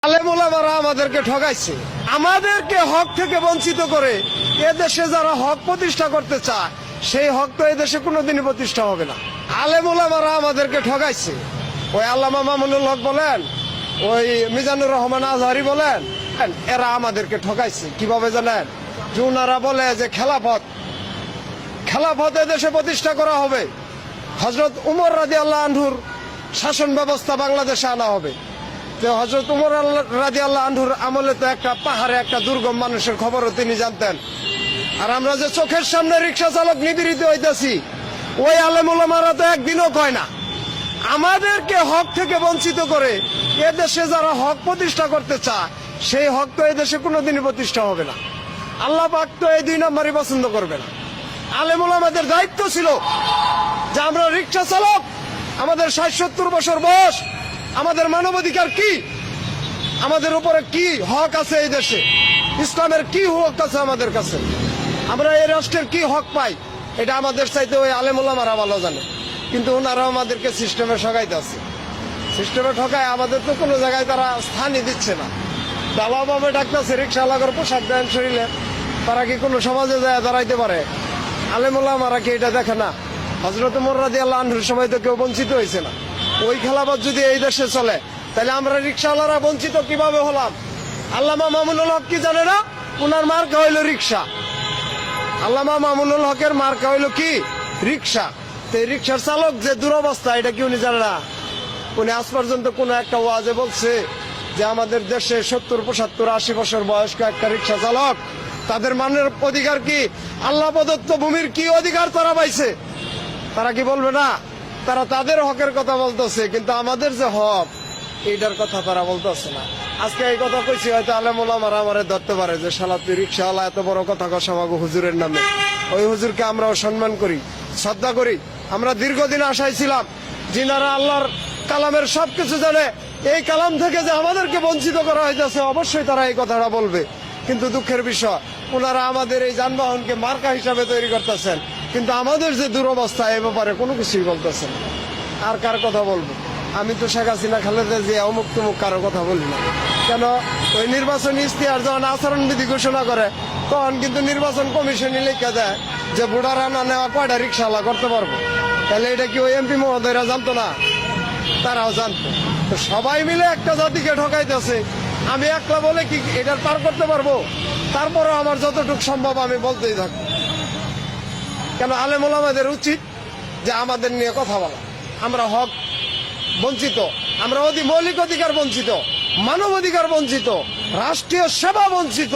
আলেমুলামারা আমাদেরকে ঠকাইছে, আমাদেরকে হক থেকে বঞ্চিত করে এদেশে যারা হক প্রতিষ্ঠা করতে চায় সেই হক তো এদেশে কোনোদিনই প্রতিষ্ঠা হবে না। আলেমুলামারা আমাদেরকে ঠকাইছে। ওই আল্লামা মামুনুল হক বলেন, ওই মিজানুর রহমান আজহারি বলেন, এরা আমাদেরকে ঠকাইছে। কিভাবে জানেন? যে ওনারা বলে যে খেলাফত এদেশে প্রতিষ্ঠা করা হবে, হযরত উমর রাদিয়াল্লাহু আনহুর শাসন ব্যবস্থা বাংলাদেশে আনা হবে। যে হযরত উমর রাদিয়াল্লাহু আনহুর আমলে তো একটা পাহাড়ে একটা দুর্গম মানুষের খবরও তিনি জানতেন। আর আমরা যে চোখের সামনে রিক্সা চালক নিপীড়িত হইতেছি, ওই আলেমুলামারা তো একদিনও কয় না। আমাদেরকে হক থেকে বঞ্চিত করে এদেশে যারা হক প্রতিষ্ঠা করতে চায় সেই হক তো এদেশে কোনোদিনই প্রতিষ্ঠা হবে না। আল্লাহ পাক তো এই 2 নম্বরই পছন্দ করবে না। আলেমুলামাদের দায়িত্ব ছিল যে আমরা রিক্সা চালক, আমাদের 60-70 বছর বয়স, আমাদের মানবাধিকার কি, আমাদের উপরে কি হক আছে, এই দেশে ইসলামের কি হক আছে আমাদের কাছে, আমরা এই রাষ্ট্রের কি হক পাই, এটা আমাদের চাইতে ওই আলেমুলামারা ভালো জানে। কিন্তু ওনারা আমাদেরকে সিস্টেমে ঠকাইতে আছে। সিস্টেমে ঠকায় আমাদের তো কোনো জায়গায় তারা স্থানই দিচ্ছে না। দালাভাবে ডাকতেছে, রিক্সাওয়ালার পোশাক দেন শরীরে, তারা কি কোনো সমাজে যায় দাঁড়াইতে পারে? আলেমুলামারা কি এটা দেখে না? হযরত উমর রাদিয়াল্লাহু আনহুর সময় তো কেউ বঞ্চিত হয়েছে না। ওই খেলাফত যদি এই দেশে চলে তাহলে আমরা রিক্সাওয়ালারা বঞ্চিত কিভাবে হলাম? আল্লামা মামুনুল হক কি জানে না? উনার মার্কা হইল রিক্সা। আল্লামা মামুনুল হকের মার্কা হইল কি? রিক্সা। তো এই রিক্সার চালক যে দুরবস্থা, এটা কি উনি জানে না? উনি আজ পর্যন্ত কোন একটা ওয়াজে বলছে যে আমাদের দেশে 70, 75, 80 বছর বয়স্ক একটা রিক্সা চালক, তাদের মানের অধিকার কি? আল্লাহ প্রদত্ত ভূমির কি অধিকার তারা পাইছে? তারা কি বলবে না? তারা তাদের হকের কথা বলতেছে, কিন্তু আমাদের যে হক এইটার কথা তারা বলতেছে না। আজকে এই কথা কইছি, হয়তো আলেমুলামারা আমারে ধরতে পারে যে শালা তুই রিক্সাওয়ালা, এত বড় কথা কস আমাকে হুজুরের নামে। ওই হুজুরকে আমরাও সম্মান করি, শ্রদ্ধা করি। আমরা দীর্ঘদিন আশায় ছিলাম যিনারা আল্লাহর কালামের সবকিছু জানে, এই কালাম থেকে যে আমাদেরকে বঞ্চিত করা হইতেছে, অবশ্যই তারা এই কথাটা বলবে। কিন্তু দুঃখের বিষয়, ওনারা আমাদের এই যানবাহনকে মার্কা হিসাবে তৈরি করতেছেন, কিন্তু আমাদের যে দুরবস্থা এ ব্যাপারে কোনো কিছুই বলতেছেন। আর কার কথা বলবো? আমি তো শেখ হাসিনা, খালেদা জিয়া, অমুক তুমুক কারো কথা বলি না। কেন? ওই নির্বাচনী ইশতেহার যখন আচরণবিধি ঘোষণা করে তখন কিন্তু নির্বাচন কমিশনই লিখে দেয় যে ভোটার আনা নেওয়া কয়টা রিক্সাওয়ালা করতে পারবো। তাহলে এটা কি ওই এমপি মহোদয়রা জানতো না? তারাও জানতো। তো সবাই মিলে একটা জাতিকে ঠকাইতেছে। আমি একলা বলে কি এটার পার করতে পারবো? তারপরও আমার যতটুকু সম্ভব আমি বলতেই থাকবো। কেন? আলেমুলামাদের উচিত যে আমাদের নিয়ে কথা বলা। আমরা হক বঞ্চিত, আমরা মৌলিক অধিকার বঞ্চিত, মানবাধিকার বঞ্চিত, রাষ্ট্রীয় সেবা বঞ্চিত,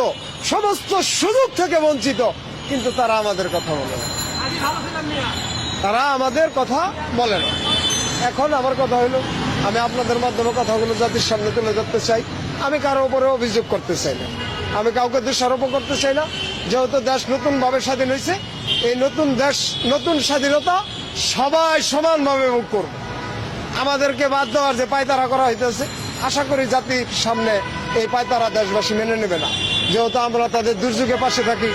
সমস্ত সুযোগ থেকে বঞ্চিত, কিন্তু তারা আমাদের কথা বলে না। তারা আমাদের কথা বলে না। এখন আমার কথা হইল, আমি আপনাদের মাধ্যমে কথাগুলো জাতির সামনে তুলে ধরতে চাই। আমি কারো উপরে অভিযোগ করতে চাই না, আমি কাউকে দোষারোপ করতে চাই না। যেহেতু দেশ নতুন ভাবে স্বাধীন হয়েছে, এই নতুন দেশ, নতুন স্বাধীনতা সবাই সমানভাবে ভোগ করবে। আমাদেরকে বাদ দেওয়ার যে পায়তারা করা হইতেছে, আশা করি জাতির সামনে এই পায়তারা দেশবাসী মেনে নেবে না। যেহেতু আমরা তাদের দুর্যোগে পাশে থাকি,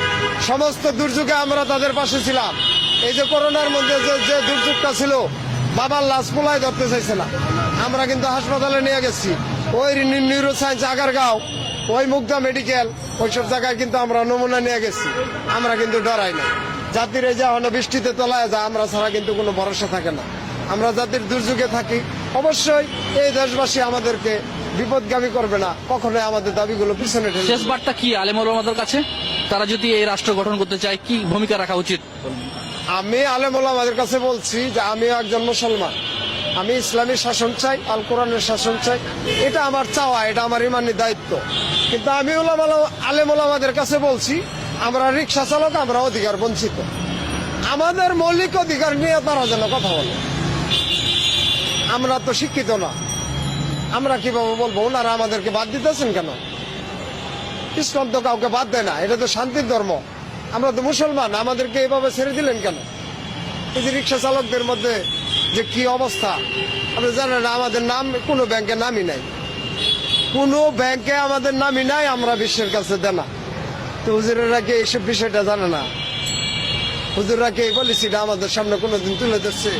সমস্ত দুর্যোগে আমরা তাদের পাশে ছিলাম। এই যে করোনার মধ্যে যে দুর্যোগটা ছিল, বাবার লাশ পোলায় ধরতে চাইছে না, আমরা কিন্তু হাসপাতালে নিয়ে গেছি। ওই নিউরো সায়েন্স আগারগাঁও, ওই মুগদা মেডিকেল, ওইসব জায়গায় কিন্তু আমরা নমুনা নিয়ে গেছি। আমরা কিন্তু ডরাই না। জাতির এই যে বৃষ্টিতে তলায় যায়, আমরা ছাড়া কিন্তু কোনো ভরসা থাকে না। আমরা জাতির দুর্যোগে থাকি। অবশ্যই এই দেশবাসী আমাদেরকে বিপদগামী করবে না, কখনোই আমাদের দাবিগুলো পিছনে ঠেলবে। শেষ বার্তা কি আলেমুলামাদের কাছে? তারা যদি এই রাষ্ট্র গঠন করতে চায় কি ভূমিকা রাখা উচিত? আমি আলেমুলামাদের কাছে বলছি যে আমিও একজন মুসলমান, আমি ইসলামী শাসন চাই, আল কোরআনের শাসন চাই। এটা আমার চাওয়া, এটা আমার ইমানি দায়িত্ব। কিন্তু আমি আলেমুলামাদের কাছে বলছি, আমরা রিক্সা চালক, আমরা অধিকার বঞ্চিত। আমাদের মৌলিক অধিকার নিয়ে তারা যেন কথা বলে। আমরা তো শিক্ষিত না, আমরা কিভাবে বলবো? ওনারা আমাদেরকে বাদ দিতেছেন কেন? ইসলাম তো কাউকে বাদ দেয় না, এটা তো শান্তির ধর্ম। আমরা তো মুসলমান, আমাদেরকে এভাবে ছেড়ে দিলেন কেন? এই যে রিক্সা চালকদের মধ্যে যে কি অবস্থা, আপনি জানেন না? আমাদের নাম কোনো ব্যাংকে নামই নাই, কোনো ব্যাংকে আমাদের নামই নাই, আমরা বিশ্বের কাছে দেনা। তো হুজুরেরা কি এইসব বিষয়টা জানে না? হুজুররা কি এই পলিসিটা আমাদের সামনে কোনোদিন তুলে ধরছে?